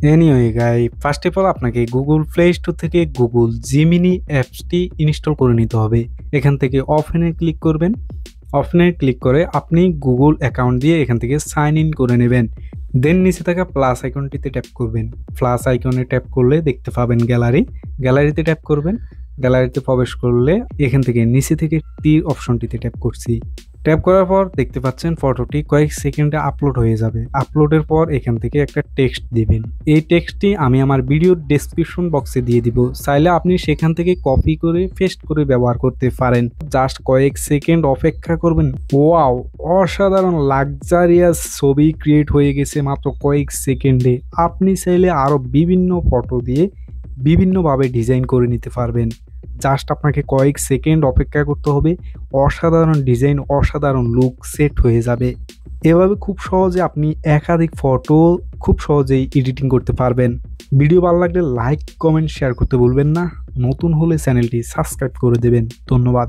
Anyway guy, first of all আপনাকে Google play store থেকে Google Gemini অ্যাপসটি install করে নিতে হবে। এখান থেকে ওপেনে ক্লিক করবেন। ওপেনে ক্লিক করে আপনি গুগল অ্যাকাউন্ট দিয়ে এখান থেকে সাইন ইন করে নেবেন। দেন নিচে থাকা প্লাস আইকনটিতে ট্যাপ করবেন। প্লাস আইকনে ট্যাপ করলে দেখতে পাবেন গ্যালারি। গ্যালারিতে ট্যাপ করবেন। গ্যালারিতে প্রবেশ করলে এখান থেকে নিচে থেকে তীর অপশনটিতে ট্যাপ করছি। ট্যাপ করার পর দেখতে পাচ্ছেন ফটোটি কয়েক সেকেন্ডে আপলোড হয়ে যাবে। আপলোডের পর এখান থেকে একটা টেক্সট দিবেন। এই টেক্সটটি আমি আমার ভিডিওর ডেসক্রিপশন বক্সে দিয়ে দিব, চাইলে আপনি সেখান থেকে কপি করে পেস্ট করে ব্যবহার করতে পারেন। জাস্ট কয়েক সেকেন্ড অপেক্ষা করবেন। ওয়াও, অসাধারণ লাক্সারিয়াস ছবি ক্রিয়েট হয়ে গেছে মাত্র কয়েক সেকেন্ডে। আপনি চাইলে আরও বিভিন্ন ফটো দিয়ে বিভিন্নভাবে ডিজাইন করে নিতে পারবেন। জাস্ট আপনাকে কয়েক সেকেন্ড অপেক্ষা করতে হবে, অসাধারণ ডিজাইন, অসাধারণ লুক সেট হয়ে যাবে। এভাবে খুব সহজে আপনি একাধিক ফটো খুব সহজেই এডিটিং করতে পারবেন। ভিডিও ভালো লাগলে লাইক, কমেন্ট, শেয়ার করতে ভুলবেন না। নতুন হলে চ্যানেলটি সাবস্ক্রাইব করে দেবেন। ধন্যবাদ।